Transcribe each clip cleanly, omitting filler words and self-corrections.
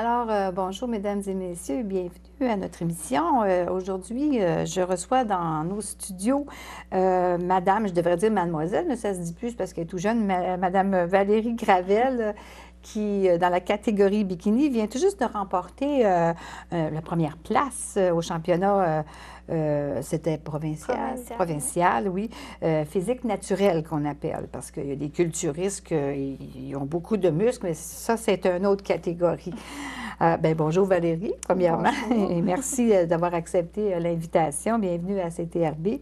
Alors, bonjour mesdames et messieurs, bienvenue à notre émission. Aujourd'hui, je reçois dans nos studios madame, je devrais dire mademoiselle, mais ça se dit plus parce qu'elle est tout jeune, madame Valérie Gravel, qui, dans la catégorie bikini, vient tout juste de remporter la première place au championnat. C'était provincial, oui, physique naturelle qu'on appelle, parce qu'il y a des culturistes qui ont beaucoup de muscles, mais ça, c'est une autre catégorie. Bonjour Valérie, premièrement, bonjour. Et merci d'avoir accepté l'invitation. Bienvenue à CTRB.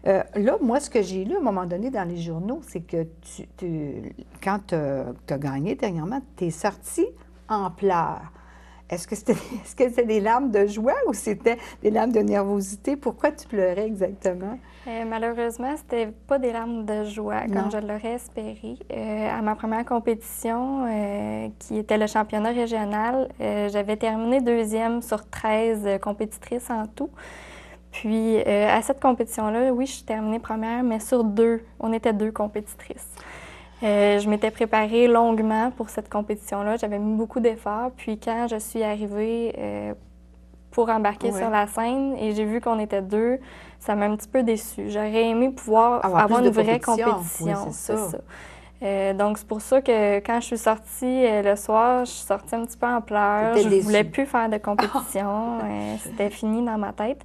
Là, moi, ce que j'ai lu à un moment donné dans les journaux, c'est que quand tu as gagné dernièrement, tu es sortie en pleurs. Est-ce que c'était des larmes de joie ou c'était des larmes de nervosité? Pourquoi tu pleurais exactement? Malheureusement, c'était pas des larmes de joie comme je l'aurais espéré. À ma première compétition, qui était le championnat régional, j'avais terminé 2e sur 13 compétitrices en tout. Puis, à cette compétition-là, oui, je suis terminée première, mais sur 2, on était 2 compétitrices. Je m'étais préparée longuement pour cette compétition-là. J'avais mis beaucoup d'efforts. Puis quand je suis arrivée pour embarquer sur la scène et j'ai vu qu'on était 2, ça m'a un petit peu déçue. J'aurais aimé pouvoir avoir une vraie compétition. Oui, c'est ça. Donc, c'est pour ça que quand je suis sortie le soir, je suis sortie un petit peu en pleurs. Je ne voulais plus faire de compétition. C'était fini dans ma tête.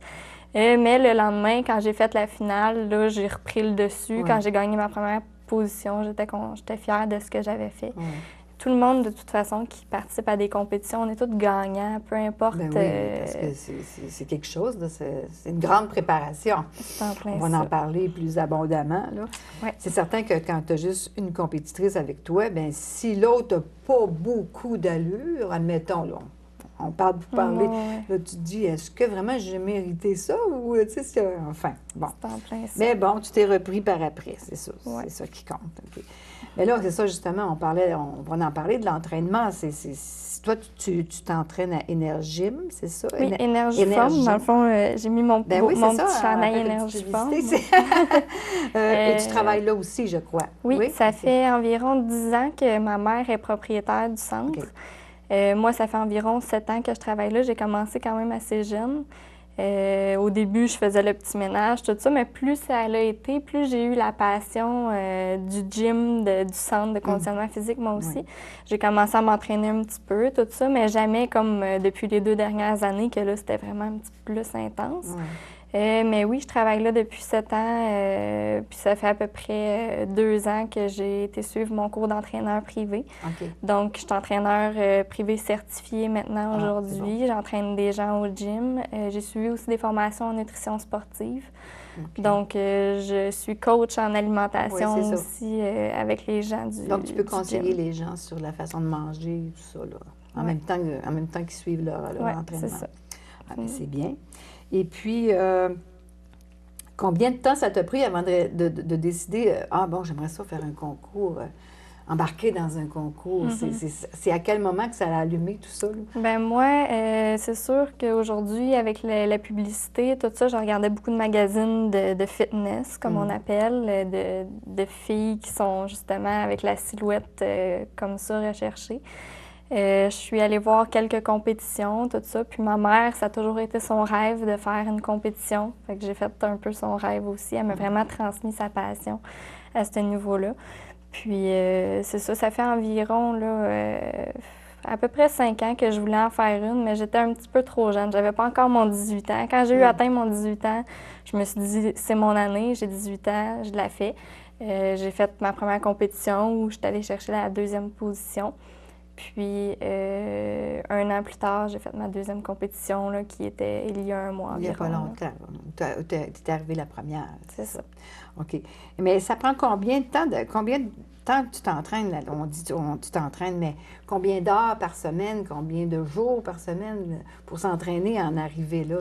Mais le lendemain, quand j'ai fait la finale, là, j'ai repris le dessus. Quand j'ai gagné ma première position, j'étais fière de ce que j'avais fait. Tout le monde, de toute façon, qui participe à des compétitions, on est tous gagnants, peu importe. Ben oui, parce que c'est quelque chose, c'est une grande préparation. On va en parler plus abondamment. Ouais. C'est certain que quand tu as juste une compétitrice avec toi, bien, si l'autre n'a pas beaucoup d'allure, admettons, là, on parle pour parler, là, tu te dis, est-ce que vraiment j'ai mérité ça? Ou, tu sais, enfin, bon. C'est en plein ça. Mais bon, tu t'es repris par après, c'est ça. Ouais. C'est ça qui compte. Okay. Mais là, c'est ça, justement, on va en parler de l'entraînement. Toi, tu t'entraînes à Énergym, c'est ça? Oui, Énergiform. Dans le fond, j'ai mis mon petit chandail Énergiform. Et tu travailles là aussi, je crois. Oui, ça fait environ 10 ans que ma mère est propriétaire du centre. Moi, ça fait environ 7 ans que je travaille là. J'ai commencé quand même assez jeune. Au début, je faisais le petit ménage, tout ça, mais plus ça a été, plus j'ai eu la passion du gym, du centre de conditionnement physique, moi aussi. J'ai commencé à m'entraîner un petit peu, tout ça, mais jamais comme depuis les 2 dernières années, que là, c'était vraiment un petit peu plus intense. Mais oui, je travaille là depuis 7 ans, puis ça fait à peu près 2 ans que j'ai été suivre mon cours d'entraîneur privé. Donc, je suis entraîneur privé certifié maintenant aujourd'hui. J'entraîne des gens au gym. J'ai suivi aussi des formations en nutrition sportive. Donc, je suis coach en alimentation aussi avec les gens du Donc, tu peux conseiller gym. les gens sur la façon de manger, tout ça, là, en même temps qu'ils suivent leur entraînement. C'est ça. C'est bien. Et puis, combien de temps ça t'a pris avant de décider, j'aimerais ça faire un concours, embarquer dans un concours? C'est à quel moment que ça a allumé tout ça? Bien, moi, c'est sûr qu'aujourd'hui, avec la publicité, tout ça, je regardais beaucoup de magazines de fitness, comme on appelle, de filles qui sont justement avec la silhouette comme ça recherchée. Je suis allée voir quelques compétitions, tout ça. Puis ma mère, ça a toujours été son rêve de faire une compétition. Fait que j'ai fait un peu son rêve aussi. Elle m'a vraiment transmis sa passion à ce niveau-là. Puis c'est ça fait environ là, à peu près 5 ans que je voulais en faire une, mais j'étais un petit peu trop jeune. J'avais pas encore mon 18 ans. Quand j'ai eu atteint mon 18 ans, je me suis dit, c'est mon année, j'ai 18 ans, je l'ai fait. J'ai fait ma première compétition où j'étais allée chercher la 2e position. Puis, 1 an plus tard, j'ai fait ma 2e compétition, là, qui était il y a un mois environ. Il n'y a pas longtemps. Tu es arrivée la première. C'est ça. OK. Mais ça prend combien de temps tu t'entraînes? On dit tu t'entraînes, mais combien d'heures par semaine, combien de jours par semaine pour s'entraîner à en arriver là?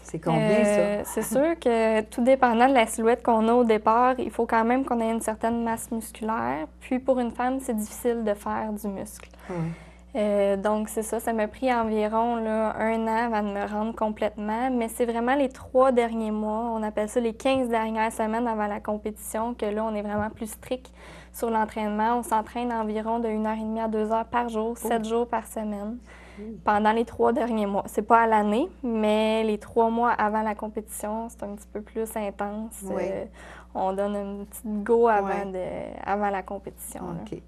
C'est combien, ça? C'est sûr que tout dépendant de la silhouette qu'on a au départ, il faut quand même qu'on ait une certaine masse musculaire. Puis pour une femme, c'est difficile de faire du muscle. Donc, c'est ça. Ça m'a pris environ là, 1 an avant de me rendre complètement. Mais c'est vraiment les 3 derniers mois, on appelle ça les 15 dernières semaines avant la compétition, que là, on est vraiment plus strict sur l'entraînement. On s'entraîne environ de 1h30 à 2 heures par jour, 7 jours par semaine, pendant les 3 derniers mois. C'est pas à l'année, mais les 3 mois avant la compétition, c'est un petit peu plus intense. Oui. On donne une petite go avant la compétition. OK.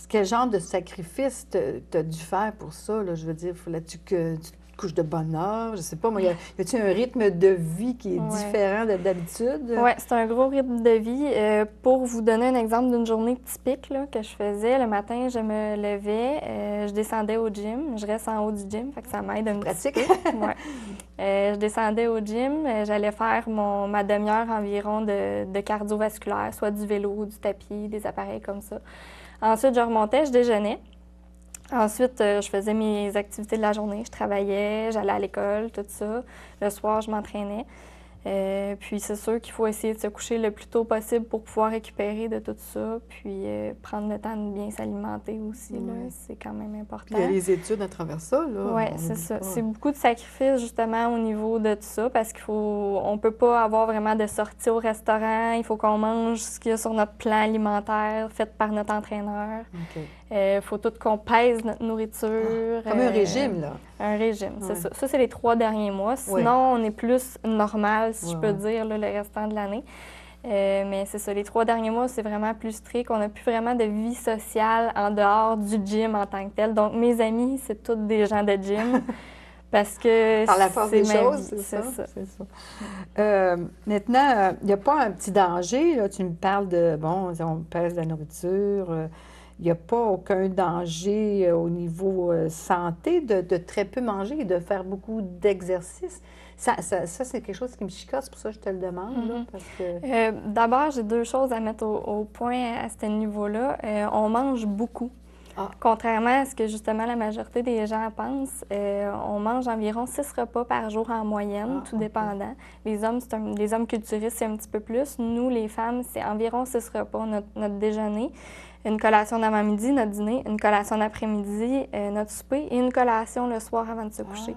Quel genre de sacrifice tu as dû faire pour ça? Là? Je veux dire, fallait-tu que tu te couches de bonne heure? Je sais pas, moi, y a-t-il un rythme de vie qui est différent d'habitude? Oui, c'est un gros rythme de vie. Pour vous donner un exemple d'une journée typique là, que je faisais, le matin, je me levais, je descendais au gym. Je reste en haut du gym, fait que ça m'aide un petit peu. Je descendais au gym, j'allais faire ma demi-heure environ de cardiovasculaire, soit du vélo, du tapis, des appareils comme ça. Ensuite, je remontais, je déjeunais. Ensuite, je faisais mes activités de la journée. Je travaillais, j'allais à l'école, tout ça. Le soir, je m'entraînais. Puis c'est sûr qu'il faut essayer de se coucher le plus tôt possible pour pouvoir récupérer de tout ça. Puis prendre le temps de bien s'alimenter aussi, là, c'est quand même important. Puis il y a les études à travers ça, là. Oui, c'est ça. C'est beaucoup de sacrifices, justement, au niveau de tout ça, parce on ne peut pas avoir vraiment de sortie au restaurant. Il faut qu'on mange ce qu'il y a sur notre plan alimentaire, fait par notre entraîneur. Il faut tout qu'on pèse notre nourriture. Comme un régime, là. Un régime, c'est ça. Ça, c'est les 3 derniers mois. Sinon, on est plus normal, si je peux dire, là, le restant de l'année. Mais c'est ça, les 3 derniers mois, c'est vraiment plus strict. On n'a plus vraiment de vie sociale en dehors du gym en tant que tel. Donc, mes amis, c'est tous des gens de gym. Parce que par la force des choses, c'est ça. Maintenant, il n'y a pas un petit danger, là, tu me parles de, bon, on pèse la nourriture, il n'y a pas aucun danger au niveau santé de très peu manger et de faire beaucoup d'exercices. Ça c'est quelque chose qui me chicote, c'est pour ça que je te le demande. Là, parce que... D'abord, j'ai 2 choses à mettre au point à ce niveau-là. On mange beaucoup. Contrairement à ce que justement la majorité des gens pensent, on mange environ 6 repas par jour en moyenne, tout dépendant. Les hommes culturistes, c'est un petit peu plus. Nous, les femmes, c'est environ 6 repas, notre déjeuner. Une collation d'avant-midi, notre dîner, une collation d'après-midi, notre souper et une collation le soir avant de se coucher.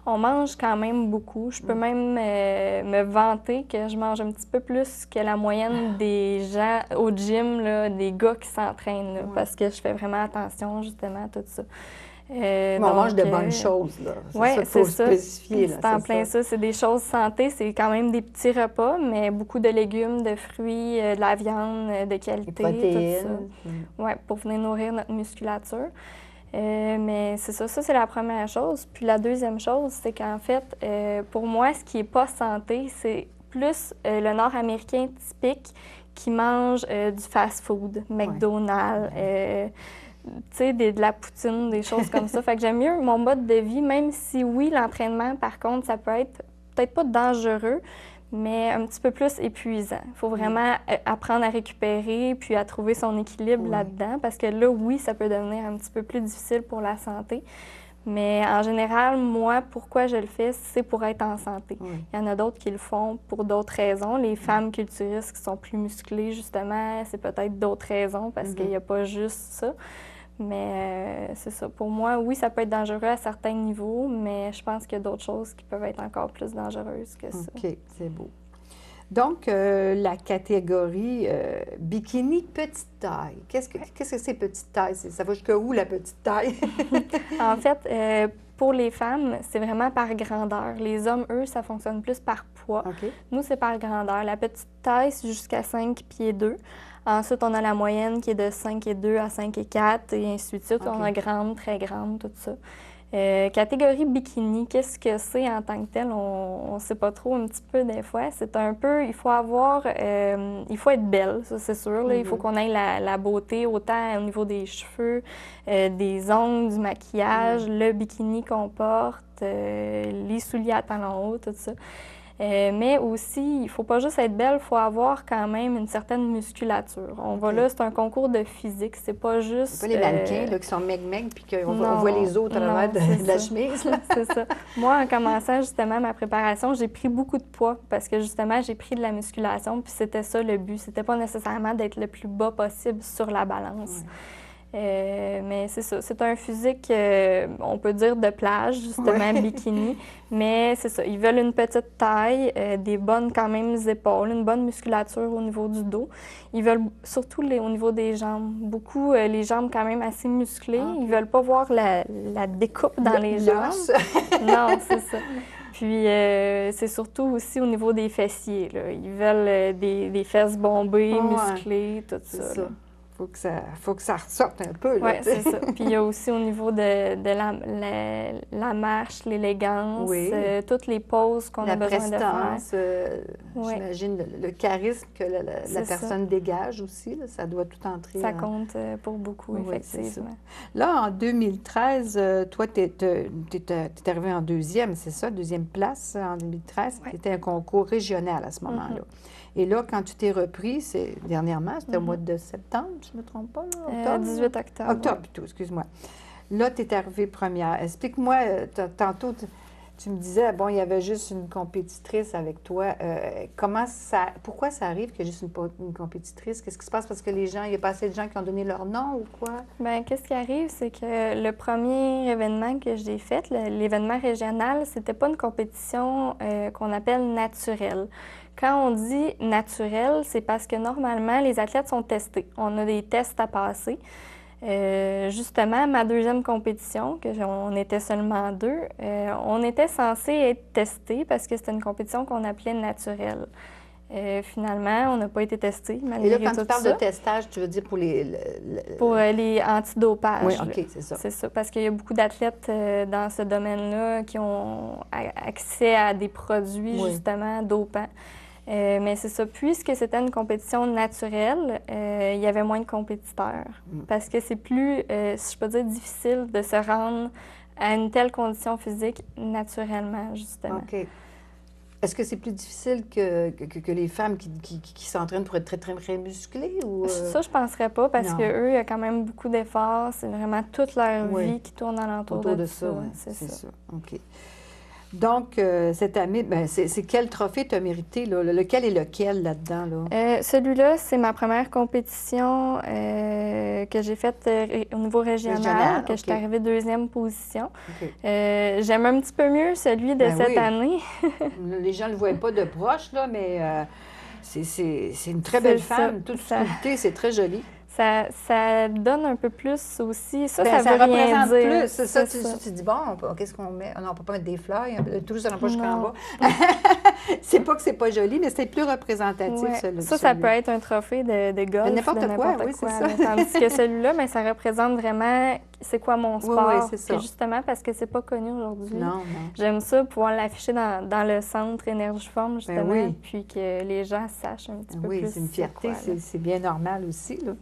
On mange quand même beaucoup. Je peux même me vanter que je mange un petit peu plus que la moyenne des gens au gym, là, des gars qui s'entraînent, là, parce que je fais vraiment attention justement à tout ça. Mais on mange de bonnes choses, là. Oui, c'est ça. Spécifier, là, c'est en plein ça. C'est des choses santé. C'est quand même des petits repas, mais beaucoup de légumes, de fruits, de la viande de qualité, tout ça. Oui, pour venir nourrir notre musculature. Mais c'est ça. Ça, c'est la première chose. Puis la deuxième chose, c'est qu'en fait, pour moi, ce qui n'est pas santé, c'est plus le Nord-Américain typique qui mange du fast-food, McDonald's, tu sais, de la poutine, des choses comme ça. Fait que j'aime mieux mon mode de vie, même si, oui, l'entraînement, par contre, ça peut être peut-être pas dangereux, mais un petit peu plus épuisant. Il faut vraiment apprendre à récupérer puis à trouver son équilibre là-dedans, parce que là, oui, ça peut devenir un petit peu plus difficile pour la santé. Mais en général, moi, pourquoi je le fais, c'est pour être en santé. Il y en a d'autres qui le font pour d'autres raisons. Les femmes culturistes qui sont plus musclées, justement, c'est peut-être d'autres raisons, parce qu'il n'y a pas juste ça. Mais c'est ça. Pour moi, oui, ça peut être dangereux à certains niveaux, mais je pense qu'il y a d'autres choses qui peuvent être encore plus dangereuses que ça. OK, c'est beau. Donc, la catégorie bikini petite taille. Qu'est-ce que c'est petite taille? Ça va jusqu'à où, la petite taille? En fait, pour les femmes, c'est vraiment par grandeur. Les hommes, eux, ça fonctionne plus par poids. Nous, c'est par grandeur. La petite taille, c'est jusqu'à 5 pieds 2. Ensuite, on a la moyenne qui est de 5 et 2 à 5 et 4, et ainsi de suite. On a grande, très grande, tout ça. Catégorie bikini, qu'est-ce que c'est en tant que tel? On ne sait pas trop un petit peu des fois. C'est un peu, il faut être belle, ça c'est sûr. Là. Il faut qu'on ait la beauté, autant au niveau des cheveux, des ongles, du maquillage, le bikini qu'on porte, les souliers à talons hauts, tout ça. Mais aussi, il ne faut pas juste être belle, il faut avoir quand même une certaine musculature. On va là, c'est un concours de physique, c'est pas juste... C'est pas les mannequins là, qui sont meg puis qu'on voit les autres à travers de la chemise. C'est ça. Moi, en commençant justement ma préparation, j'ai pris beaucoup de poids parce que justement, j'ai pris de la musculation, puis c'était ça le but. C'était pas nécessairement d'être le plus bas possible sur la balance. Mais c'est ça, c'est un physique, on peut dire de plage, justement, Ouais. bikini. Mais c'est ça, ils veulent une petite taille, des bonnes quand même épaules, une bonne musculature au niveau du dos. Ils veulent surtout au niveau des jambes, beaucoup les jambes quand même assez musclées. Ah, Ils OK. veulent pas voir la découpe dans les jambes. L'os. Non, c'est ça. Puis c'est surtout aussi au niveau des fessiers, là. Ils veulent des fesses bombées, Ouais, musclées, tout c'est ça, ça. là. Faut que ça ressorte un peu, Oui, là, tu c'est sais. ça. Puis il y a aussi au niveau de la marche, l'élégance, Oui. toutes les poses qu'on La a besoin de faire. prestance, Oui, j'imagine le charisme que la c'est ça. personne dégage aussi, là, ça doit tout entrer. Ça compte pour beaucoup, Oui, c'est ça. effectivement. Là, en 2013, toi, tu es arrivée en deuxième, c'est ça, deuxième place en 2013. Oui. C'était un concours régional à ce moment-là. Et là, quand tu t'es repris, c'est dernièrement, c'était au mois de septembre, je ne me trompe pas, là, octobre? 18 octobre. Octobre plutôt, excuse-moi. Là, tu es arrivée première. Explique-moi, tantôt, tu me disais, bon, il y avait juste une compétitrice avec toi. Pourquoi ça arrive qu'il y a juste une compétitrice? Qu'est-ce qui se passe? Parce que les gens, il y a pas assez de gens qui ont donné leur nom ou quoi? Bien, qu'est-ce qui arrive, c'est que le premier événement que j'ai fait, l'événement régional, c'était pas une compétition qu'on appelle naturelle. Quand on dit naturel, c'est parce que normalement, les athlètes sont testés. On a des tests à passer. Justement, ma deuxième compétition, on était seulement deux, on était censé être testés parce que c'était une compétition qu'on appelait naturelle. Finalement, on n'a pas été testés, Et malgré là, quand tout tu parles ça. de testage, tu veux dire pour Pour les antidopages. Oui, là. OK, c'est ça. C'est ça, parce qu'il y a beaucoup d'athlètes dans ce domaine-là qui ont accès à des produits, Oui. justement, dopants. Mais c'est ça, puisque c'était une compétition naturelle, il y avait moins de compétiteurs. Parce que c'est plus, si je peux dire, difficile de se rendre à une telle condition physique naturellement, justement. OK. Est-ce que c'est plus difficile que les femmes qui s'entraînent pour être très, très, très musclées? Ou, Ça, je ne penserais pas, parce Non. qu'eux, il y a quand même beaucoup d'efforts. C'est vraiment toute leur Oui. vie qui tourne alentour autour de tout ça? Oui, C'est ça. OK. Donc, cette année, ben, c'est quel trophée tu as mérité, là? Lequel est lequel là-dedans, là? Celui-là, c'est ma première compétition que j'ai faite au niveau régional, que je suis OK. arrivée deuxième position. OK. J'aime un petit peu mieux celui de Ben cette oui. année. Les gens ne le voient pas de proche, là, mais c'est une très C'est belle ça, femme, toute ça- sculptée, c'est très joli. Ça donne un peu plus aussi. Ça, Ben, ça veut rien représente dire. plus, c'est ça. C'est Tu dis, bon, qu'est-ce qu'on met? Ah non, on ne peut pas mettre des fleurs, il y a tout juste dans la poche jusqu'en Non. bas. C'est pas que c'est pas joli, mais c'est plus représentatif, Ouais. celui-là. Ça peut être un trophée de golf, n'importe de quoi, n'importe oui, c'est quoi. ça. là. Tandis que celui-là, mais ça représente vraiment c'est quoi mon Oui, sport. oui, c'est ça. Puis justement, parce que c'est pas connu aujourd'hui. Non, non. J'aime ça, pouvoir l'afficher dans le centre Énergie-Forme, justement, oui. puis que les gens sachent un petit peu Oui, plus. c'est une fierté, quoi, là. c'est bien normal aussi, là.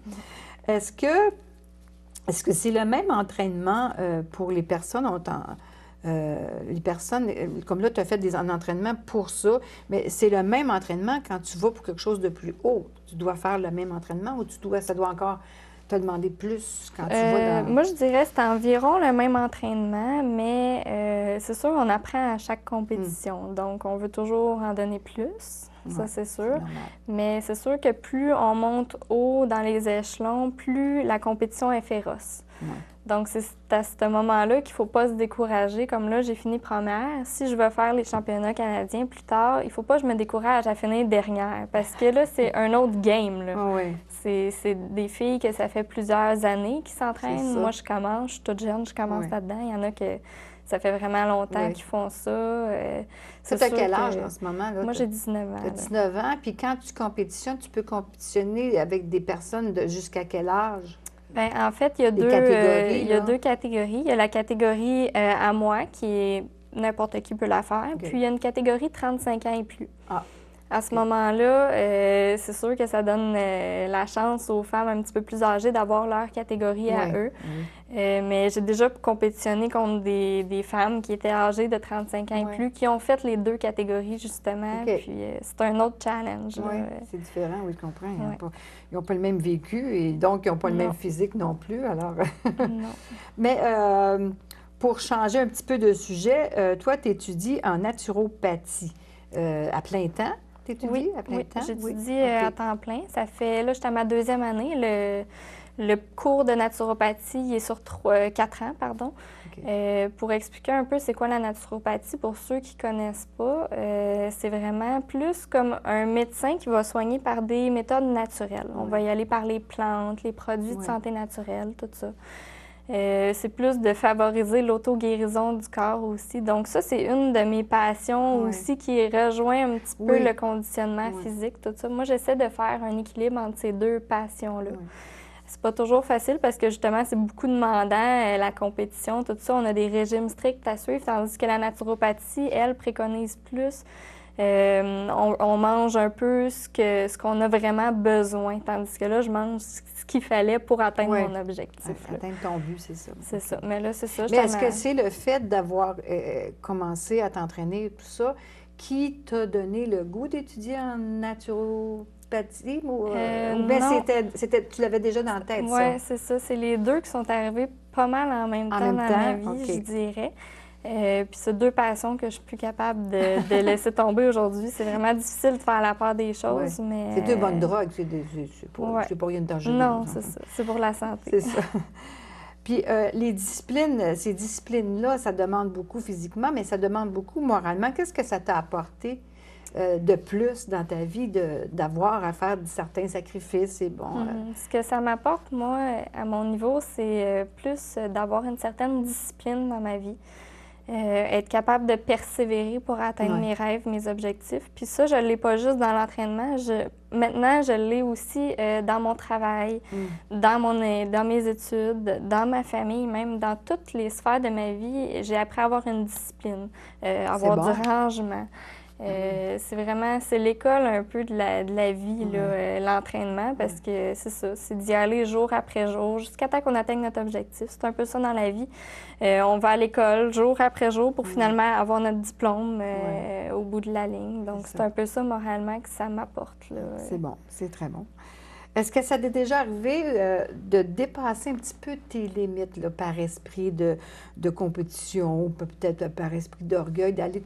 Est-ce que c'est le même entraînement pour les personnes? Les personnes, comme là, tu as fait un entraînement pour ça, mais c'est le même entraînement quand tu vas pour quelque chose de plus haut. Tu dois faire le même entraînement ou ça doit encore te demander plus quand tu vas dans... Moi, je dirais que c'est environ le même entraînement, mais c'est sûr, on apprend à chaque compétition. Donc, on veut toujours en donner plus, ça, Ouais, c'est sûr. normal. Mais c'est sûr que plus on monte haut dans les échelons, plus la compétition est féroce. Ouais. Donc, c'est à ce moment-là qu'il ne faut pas se décourager. Comme là, j'ai fini première. Si je veux faire les championnats canadiens plus tard, il ne faut pas que je me décourage à finir dernière. Parce que là, c'est un autre game, là. Ah oui. C'est des filles que ça fait plusieurs années qui C'est s'entraînent. ça. Moi, je commence, je suis toute jeune, je commence Oui. là-dedans. Il y en a que ça fait vraiment longtemps Oui. qu'ils font ça. Tu C'est as sûr quel âge que- en ce moment? Là? Moi, j'ai 19 ans. Tu as là. 19 ans, puis quand tu compétitionnes, tu peux compétitionner avec des personnes de jusqu'à quel âge? Ben, en fait, il y a catégories, il y a là. deux catégories. Il y a la catégorie à moi, qui est n'importe qui peut la faire. OK. Puis il y a une catégorie 35 ans et plus. Ah. À ce moment-là, c'est sûr que ça donne la chance aux femmes un petit peu plus âgées d'avoir leur catégorie à Oui, eux. oui. Mais j'ai déjà compétitionné contre des femmes qui étaient âgées de 35 ans et Ouais. plus, qui ont fait les deux catégories, justement. OK. Puis c'est un autre challenge. là. Oui, c'est différent, oui, je comprends. Ouais. Ils n'ont pas le même vécu et donc ils n'ont pas le Non. même physique non plus. Alors, Non. mais pour changer un petit peu de sujet, toi, tu étudies en naturopathie à plein temps. Tu étudies Oui, à plein temps? j'étudie OK. à temps plein. Ça fait, là, j'étais à ma deuxième année. Le cours de naturopathie il est sur 4 ans, pardon. Okay. Pour expliquer un peu c'est quoi la naturopathie, pour ceux qui ne connaissent pas, c'est vraiment plus comme un médecin qui va soigner par des méthodes naturelles. On va y aller par les plantes, les produits de santé naturelle, tout ça. C'est plus de favoriser l'auto-guérison du corps aussi. Donc ça, c'est une de mes passions aussi qui rejoint un petit peu le conditionnement physique, tout ça. Moi, j'essaie de faire un équilibre entre ces deux passions-là. C'est pas toujours facile parce que justement, c'est beaucoup demandant, la compétition, tout ça. On a des régimes stricts à suivre, tandis que la naturopathie, elle, préconise plus. On mange un peu ce qu'on a vraiment besoin, tandis que là, je mange ce qu'il fallait pour atteindre mon objectif. Atteindre ton but, c'est ça. C'est ça. Mais là, c'est ça. Mais est-ce que c'est le fait d'avoir commencé à t'entraîner, tout ça, qui t'a donné le goût d'étudier en naturopathie? Ou bien tu l'avais déjà dans la tête, ça? Oui, c'est ça. C'est les deux qui sont arrivés pas mal en même temps dans ma vie, je dirais. Puis c'est deux passions que je suis plus capable de laisser tomber aujourd'hui. C'est vraiment difficile de faire la part des choses, mais... C'est deux bonnes drogues, c'est pas rien de dangereux. Non, c'est ça. C'est pour la santé. C'est ça. Puis les disciplines, ces disciplines-là, ça demande beaucoup physiquement, mais ça demande beaucoup moralement. Qu'est-ce que ça t'a apporté de plus dans ta vie d'avoir à faire certains sacrifices? Et bon, Ce que ça m'apporte, moi, à mon niveau, c'est plus d'avoir une certaine discipline dans ma vie. Être capable de persévérer pour atteindre mes rêves, mes objectifs. Puis ça, je ne l'ai pas juste dans l'entraînement. Maintenant, je l'ai aussi dans mon travail, dans mes études, dans ma famille, même dans toutes les sphères de ma vie. J'ai appris à avoir une discipline, avoir du rangement. C'est vraiment, c'est l'école un peu de la vie, l'entraînement, parce que c'est ça, c'est d'y aller jour après jour, jusqu'à temps qu'on atteigne notre objectif. C'est un peu ça dans la vie. On va à l'école jour après jour pour finalement avoir notre diplôme au bout de la ligne. Donc, c'est un peu ça, moralement, que ça m'apporte. C'est bon, c'est très bon. Est-ce que ça t'est déjà arrivé de dépasser un petit peu tes limites là, par esprit de compétition ou peut-être par esprit d'orgueil, d'aller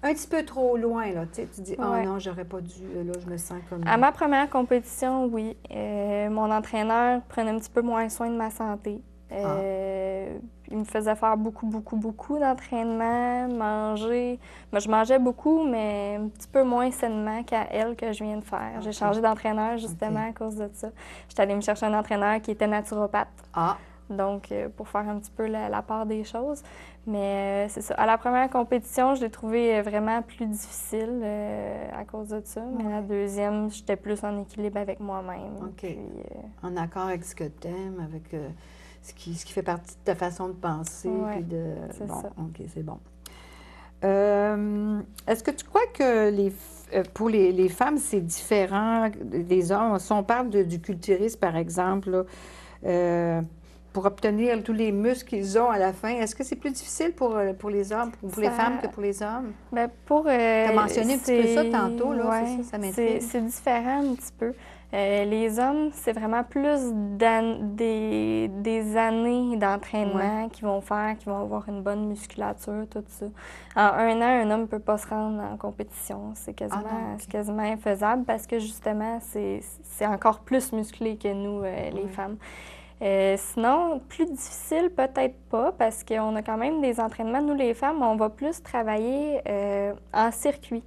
un petit peu trop loin, là, tu dis « Oh non, j'aurais pas dû, là, je me sens comme... » À ma première compétition, oui. Mon entraîneur prenait un petit peu moins soin de ma santé. Il me faisait faire beaucoup d'entraînement, manger. Moi, je mangeais beaucoup, mais un petit peu moins sainement qu'à elle que je viens de faire. J'ai changé d'entraîneur, justement, à cause de ça. J'étais allée me chercher un entraîneur qui était naturopathe. Donc, pour faire un petit peu la part des choses. Mais c'est ça. À la première compétition, je l'ai trouvé vraiment plus difficile à cause de ça. Mais la deuxième, j'étais plus en équilibre avec moi-même. Puis, en accord avec ce que tu aimes, avec ce qui fait partie de ta façon de penser. Puis c'est ça. OK, c'est bon. Est-ce que tu crois que pour les femmes, c'est différent des hommes? Si on parle du culturisme, par exemple, là, pour obtenir tous les muscles qu'ils ont à la fin, est-ce que c'est plus difficile pour les hommes, pour les femmes que pour les hommes? Bien, tu as mentionné un petit peu ça tantôt, là, ça m'intrigue. C'est différent un petit peu. Les hommes, c'est vraiment plus des années d'entraînement qu'ils vont faire, qui vont avoir une bonne musculature, tout ça. En 1 an, un homme ne peut pas se rendre en compétition. C'est quasiment infaisable parce que, justement, c'est encore plus musclé que nous, les femmes. Sinon, plus difficile, peut-être pas, parce qu'on a quand même des entraînements. Nous, les femmes, on va plus travailler en circuit.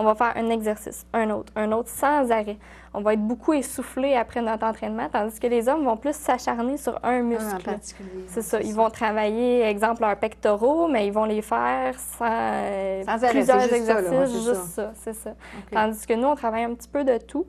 On va faire un exercice, un autre, sans arrêt. On va être beaucoup essoufflé après notre entraînement, tandis que les hommes vont plus s'acharner sur un muscle. En particulier. C'est ça. Ils vont travailler, exemple, leurs pectoraux, mais ils vont les faire sans arrêt, plusieurs juste exercices, c'est ça. Okay. Tandis que nous, on travaille un petit peu de tout.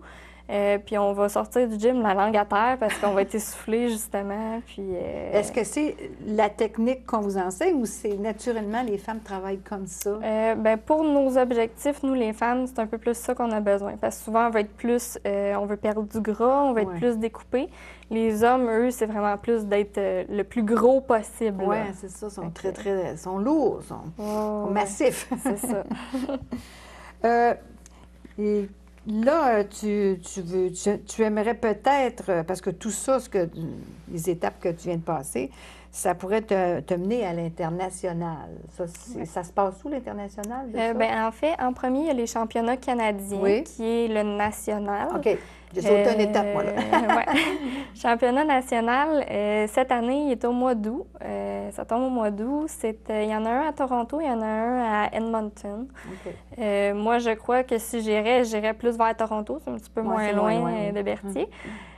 Puis on va sortir du gym la langue à terre parce qu'on va être essoufflé, justement. Puis, Est-ce que c'est la technique qu'on vous enseigne ou c'est naturellement les femmes travaillent comme ça? Bien, pour nos objectifs, nous, les femmes, c'est un peu plus ça qu'on a besoin. Parce que souvent, on va être plus... on veut perdre du gras, on va être plus découpé. Les hommes, eux, c'est vraiment plus d'être le plus gros possible. Oui, c'est ça. Ils sont lourds, sont massifs. C'est ça. Et là, tu aimerais peut-être, parce que tout ça, les étapes que tu viens de passer, ça pourrait te mener à l'international. Ça se passe où, l'international? Bien, en fait, en premier, il y a les championnats canadiens, qui est le national. OK. J'ai sauté une étape, moi, là. Ouais. Championnat national, cette année, il est au mois d'août. Ça tombe au mois d'août. Il y en a un à Toronto, il y en a un à Edmonton. Okay. Moi, je crois que si j'irais plus vers Toronto. C'est un petit peu moins loin de Berthier.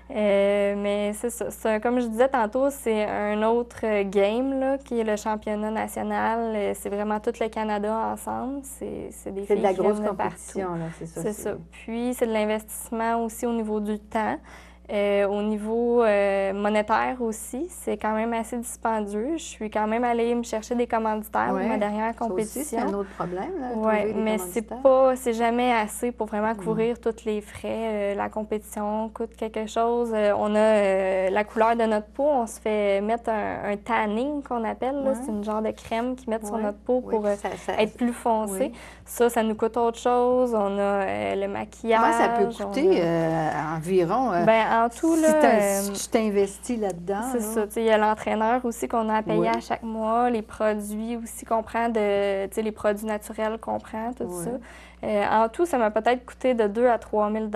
Mais c'est ça. Comme je disais tantôt, c'est un autre game là, qui est le championnat national. C'est vraiment tout le Canada ensemble. C'est des filles de la qui grosse viennent de compétition, partout. là, c'est ça. C'est ça. Puis, c'est de l'investissement aussi au niveau du temps. Au niveau monétaire aussi, c'est quand même assez dispendieux. Je suis quand même allée me chercher des commanditaires pour ma dernière compétition. Ça aussi, c'est un autre problème, là, oui, mais c'est jamais assez pour vraiment couvrir tous les frais. La compétition coûte quelque chose. On a la couleur de notre peau. On se fait mettre un tanning qu'on appelle. C'est une genre de crème qu'ils mettent sur notre peau pour être plus foncé. Ça nous coûte autre chose. On a le maquillage. Comment ça peut coûter environ? En tout, là, si tu t'investis là-dedans. C'est ça. Il y a l'entraîneur aussi qu'on a à payer à chaque mois, les produits aussi qu'on prend, les produits naturels qu'on prend, tout ça. En tout, ça m'a peut-être coûté de 2 000 à 3 000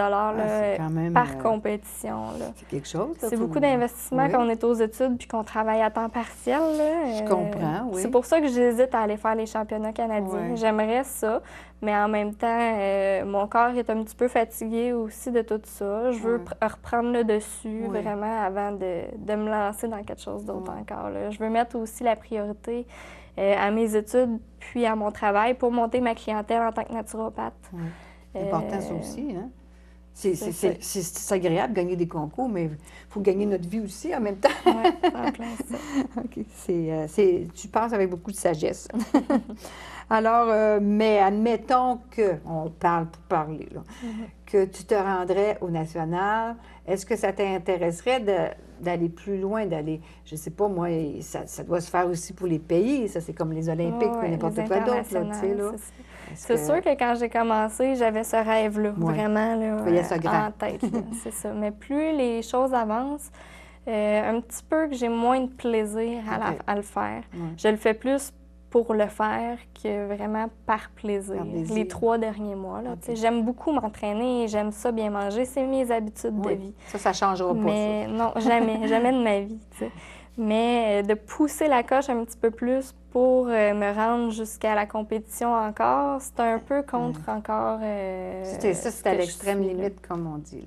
par compétition. C'est quelque chose. C'est beaucoup d'investissement quand on est aux études puis qu'on travaille à temps partiel. Je comprends, oui. C'est pour ça que j'hésite à aller faire les championnats canadiens. J'aimerais ça, mais en même temps, mon corps est un petit peu fatigué aussi de tout ça. Je veux reprendre le dessus vraiment avant de me lancer dans quelque chose d'autre encore. Là. Je veux mettre aussi la priorité à mes études puis à mon travail pour monter ma clientèle en tant que naturopathe. C'est important, ça aussi, hein? C'est agréable de gagner des concours, mais il faut gagner notre vie aussi en même temps. Oui, en plein ça. OK. Tu penses avec beaucoup de sagesse. Alors, mais admettons on parle pour parler, là, que tu te rendrais au national, est-ce que ça t'intéresserait d'aller plus loin, je ne sais pas, moi, ça doit se faire aussi pour les pays, ça c'est comme les Olympiques ou n'importe quoi d'autre, là, tu sais, là. C'est sûr que quand j'ai commencé, j'avais ce rêve-là, vraiment, là, en tête, c'est ça. Mais plus les choses avancent, un petit peu que j'ai moins de plaisir à le faire. Je le fais plus pour le faire que vraiment par plaisir. Les 3 derniers mois. J'aime beaucoup m'entraîner et j'aime ça bien manger. C'est mes habitudes de vie. Ça ne changera pas. Mais non, jamais. Jamais de ma vie. T'sais. Mais de pousser la coche un petit peu plus pour me rendre jusqu'à la compétition encore, c'est un peu contre encore... c'est à l'extrême limite, comme on dit.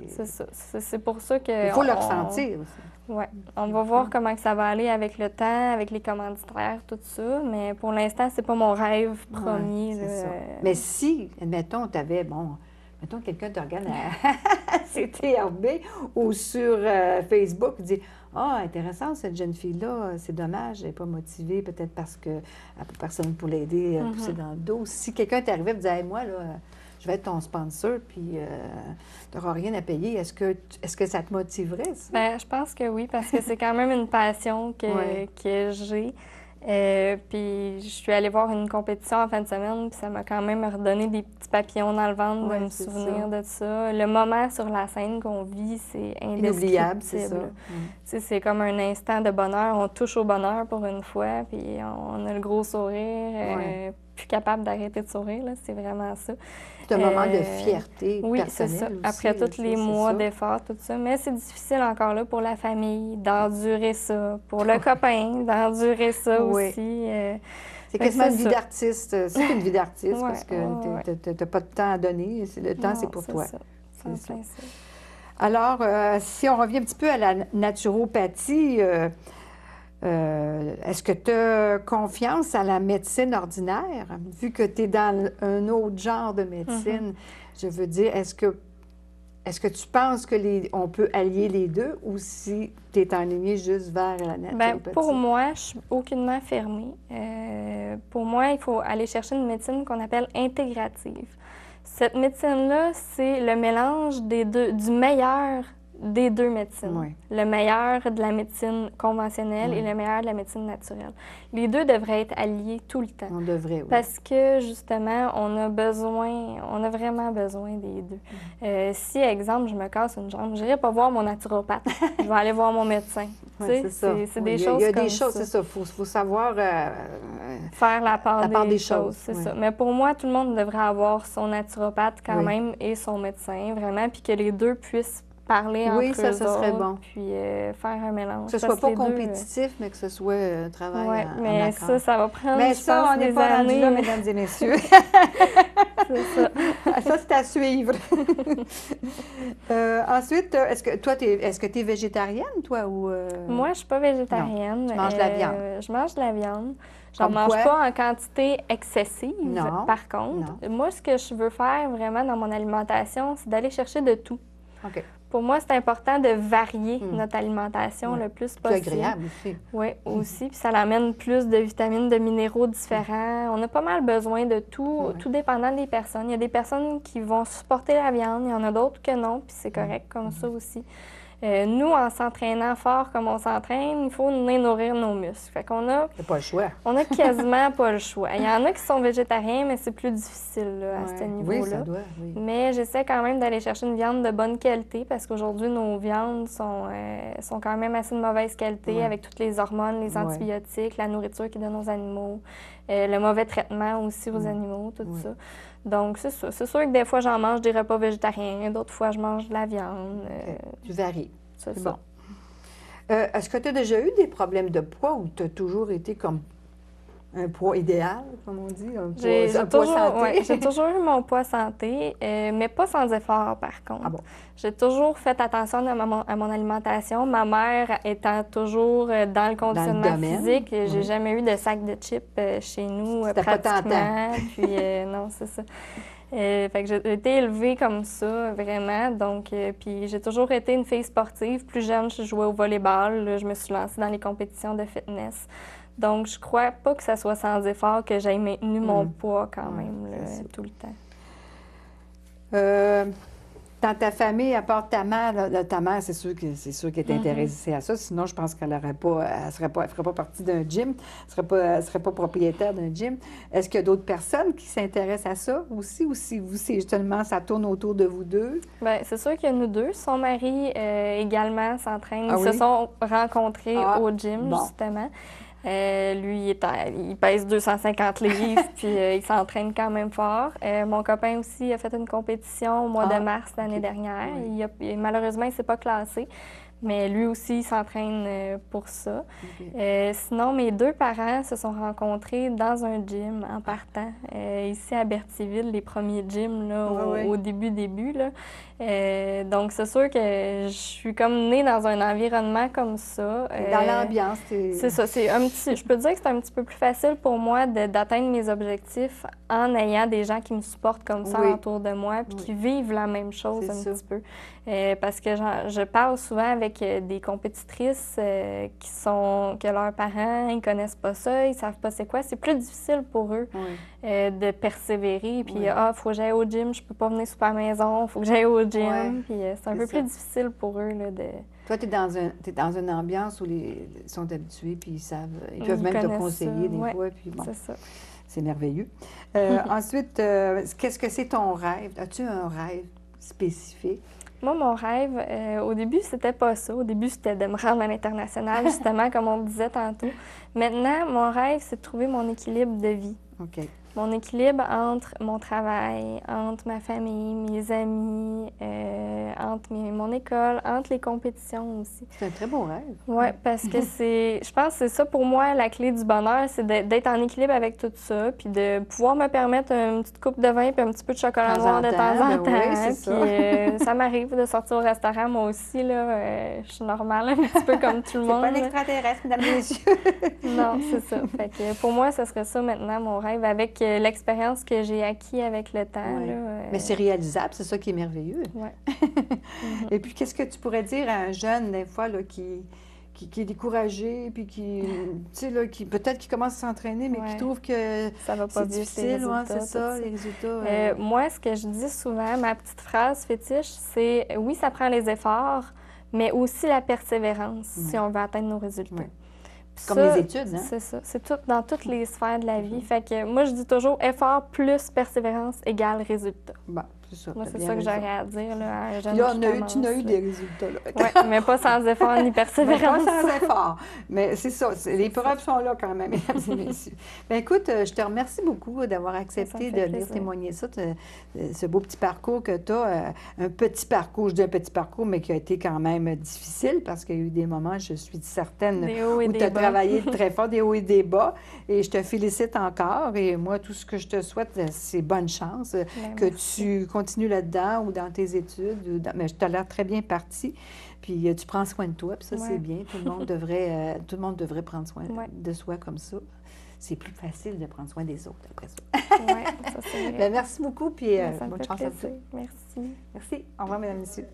C'est ça. C'est pour ça que... Il faut le ressentir aussi. Oui. On va voir comment que ça va aller avec le temps, avec les commanditaires, tout ça. Mais pour l'instant, c'est pas mon rêve premier. Ça. Mais si, admettons, tu avais, mettons, quelqu'un te regarde à CTRB ou sur Facebook et dit « Ah, intéressant, cette jeune fille-là, c'est dommage, elle n'est pas motivée, peut-être parce qu'elle n'a pas personne pour l'aider à pousser dans le dos. » Si quelqu'un t'arrivait et te disait hey, « Moi, là, je vais être ton sponsor, puis tu n'auras rien à payer. » Est-ce que ça te motiverait, ça? Bien, je pense que oui, parce que c'est quand même une passion que j'ai. Puis je suis allée voir une compétition en fin de semaine, puis ça m'a quand même redonné des petits papillons dans le ventre de me souvenir de ça. Le moment sur la scène qu'on vit, c'est indescriptible. Inoubliable, c'est ça. C'est comme un instant de bonheur. On touche au bonheur pour une fois, puis on a le gros sourire, plus capable d'arrêter de sourire. C'est vraiment ça. C'est un moment de fierté personnelle. Oui, c'est ça. Aussi, après tous les mois d'efforts, tout ça. Mais c'est difficile encore là pour la famille d'endurer ça, pour le copain d'endurer ça aussi. C'est quasiment une vie d'artiste. C'est une vie d'artiste parce que tu n'as pas de temps à donner. Le temps, c'est pour toi. C'est ça. Alors, si on revient un petit peu à la naturopathie, est-ce que tu as confiance à la médecine ordinaire, vu que tu es dans un autre genre de médecine? Je veux dire, est-ce que tu penses qu'on peut allier les deux ou si tu es enligné juste vers la naturopathie? Bien, pour moi, je suis aucunement fermée. Pour moi, il faut aller chercher une médecine qu'on appelle intégrative. Cette médecine-là, c'est le mélange des deux, du meilleur des deux médecines. Oui. Le meilleur de la médecine conventionnelle et le meilleur de la médecine naturelle. Les deux devraient être alliés tout le temps. On devrait, oui. Parce que, justement, on a vraiment besoin des deux. Si, exemple, je me casse une jambe, je n'irai pas voir mon naturopathe. Je vais aller voir mon médecin. Ouais, c'est ça. C'est des choses comme ça. Il y a des choses, c'est ça. Il faut savoir... faire la part des choses. C'est ça. Mais pour moi, tout le monde devrait avoir son naturopathe quand même et son médecin, vraiment, puis que les deux puissent parler entre eux ça serait autres, bon. Puis faire un mélange. Que ce soit pas compétitif, mais que ce soit un travail en accord. Ça va prendre, mais je pense, on n'est pas rendu là, mesdames et messieurs. C'est ça. Ça, c'est à suivre. Ensuite, est-ce que tu es végétarienne, toi, ou... Moi, je suis pas végétarienne. Non, tu manges de la viande. Je mange de la viande. Je n'en mange pas en quantité excessive, par contre. Non. Moi, ce que je veux faire vraiment dans mon alimentation, c'est d'aller chercher de tout. OK. Pour moi, c'est important de varier notre alimentation le plus possible. C'est agréable aussi. Oui, aussi. Puis ça amène plus de vitamines, de minéraux différents. On a pas mal besoin de tout, tout dépendant des personnes. Il y a des personnes qui vont supporter la viande, il y en a d'autres que non, puis c'est correct comme ça aussi. Nous, en s'entraînant fort comme on s'entraîne, il faut nourrir nos muscles. Fait qu'on a... C'est pas le choix. On a quasiment pas le choix. Il y en a qui sont végétariens, mais c'est plus difficile là, à ce niveau-là. Oui, ça doit, oui. Mais j'essaie quand même d'aller chercher une viande de bonne qualité parce qu'aujourd'hui, nos viandes sont quand même assez de mauvaise qualité avec toutes les hormones, les antibiotiques, la nourriture qu'ils donnent aux animaux, le mauvais traitement aussi aux animaux, tout ça. Donc, c'est ça. C'est sûr que des fois, j'en mange des repas végétariens, d'autres fois, je mange de la viande. Tu varies. C'est bon. Est-ce que tu as déjà eu des problèmes de poids ou tu as toujours été comme un poids idéal, comme on dit, un poids santé? Ouais, j'ai toujours eu mon poids santé, mais pas sans effort, par contre. Ah bon? J'ai toujours fait attention à mon alimentation. Ma mère étant toujours dans le conditionnement physique, j'ai jamais eu de sac de chips chez nous, pratiquement. Puis non, c'est ça. Fait que j'ai été élevée comme ça, vraiment. Donc, puis j'ai toujours été une fille sportive. Plus jeune, je jouais au volleyball. Là, je me suis lancée dans les compétitions de fitness. Donc, je crois pas que ça soit sans effort que j'ai maintenu mon poids quand même tout le temps. Dans ta famille, à part ta mère, c'est sûr qu'elle est intéressée à ça. Sinon, je pense qu'elle ferait pas partie d'un gym, elle serait pas propriétaire d'un gym. Est-ce qu'il y a d'autres personnes qui s'intéressent à ça aussi, ou si vous, c'est justement, ça tourne autour de vous deux? Bien, c'est sûr qu'il y a nous deux. Son mari également s'entraîne. Ils se sont rencontrés au gym, justement. Lui, il pèse 250 livres, puis il s'entraîne quand même fort. Mon copain aussi a fait une compétition au mois de mars l'année dernière. Malheureusement, il ne s'est pas classé, mais lui aussi, il s'entraîne pour ça. Sinon, mes deux parents se sont rencontrés dans un gym en partant, ici à Berthierville, les premiers gyms là, au début. Là. Donc, c'est sûr que je suis comme née dans un environnement comme ça. Dans l'ambiance. C'est ça. Je peux dire que c'est un petit peu plus facile pour moi d'atteindre mes objectifs en ayant des gens qui me supportent comme ça autour de moi puis qui vivent la même chose petit peu. Parce que je parle souvent avec des compétitrices que leurs parents, ils connaissent pas ça, ils savent pas c'est quoi. C'est plus difficile pour eux de persévérer. Puis, faut que j'aille au gym, je peux pas venir super à la maison, faut que j'aille au gym. Puis, c'est un peu plus difficile pour eux. Là, Toi, tu es dans une ambiance où ils sont habitués, puis ils peuvent même te conseiller des fois. Puis bon, c'est ça. C'est merveilleux. Ensuite, qu'est-ce que c'est ton rêve? As-tu un rêve spécifique? Moi, mon rêve, au début, c'était pas ça. Au début, c'était de me rendre à l'international, justement, comme on le disait tantôt. Maintenant, mon rêve, c'est de trouver mon équilibre de vie. OK. Mon équilibre entre mon travail, entre ma famille, mes amis, entre mon école, entre les compétitions aussi. C'est un très beau rêve. Oui, parce que je pense que c'est ça pour moi, la clé du bonheur, c'est d'être en équilibre avec tout ça, puis de pouvoir me permettre une petite coupe de vin puis un petit peu de chocolat noir de temps en temps. Puis ça m'arrive de sortir au restaurant, moi aussi, là, je suis normale, un petit peu comme tout le monde. C'est pas un extraterrestre, mesdames et messieurs. Non, c'est ça. Fait que pour moi, ce serait ça maintenant, mon rêve, avec l'expérience que j'ai acquis avec le temps. Ouais. Là, mais c'est réalisable, c'est ça qui est merveilleux. Oui. Et puis, qu'est-ce que tu pourrais dire à un jeune, des fois, là, qui est découragé, puis qui peut-être qui commence à s'entraîner, mais qui trouve que ça va pas bien, difficile, c'est ça, les résultats. Moi, ce que je dis souvent, ma petite phrase fétiche, c'est « oui, ça prend les efforts, mais aussi la persévérance si on veut atteindre nos résultats. Ouais. Puis Comme ça, les études, hein? C'est ça. C'est tout, dans toutes les sphères de la vie. Fait que moi, je dis toujours effort plus persévérance égale résultat. Bon, c'est ça. Moi, t'as c'est bien ça que raison. j'aurais à dire là, à un jeune Puis là, qui tu n'as eu commence, des résultats, là. Oui, mais pas sans effort ni Mais pas persévérance. sans effort. Mais c'est ça, les preuves sont là quand même, mesdames et messieurs. Bien, écoute, je te remercie beaucoup d'avoir accepté me de fait venir plaisir. témoigner ça, ce beau petit parcours que tu as. Un petit parcours, je dis un petit parcours, mais qui a été quand même difficile parce qu'il y a eu des moments, je suis certaine, Des hauts et où des tu as bas. travaillé très fort, des hauts et des bas. Et je te félicite encore. Et moi, tout ce que je te souhaite, c'est bonne chance. Que Merci. tu continues là-dedans ou dans tes études. Mais tu as l'air très bien parti. Puis tu prends soin de toi, puis ça, c'est Ouais. bien. Tout le monde devrait prendre soin Ouais. de soi comme ça. C'est plus facile de prendre soin des autres après ça. Oui, ça c'est vrai. Bien, merci beaucoup, puis Ça me bonne fait chance à toi. plaisir. Merci. Merci. Au revoir, mesdames et messieurs.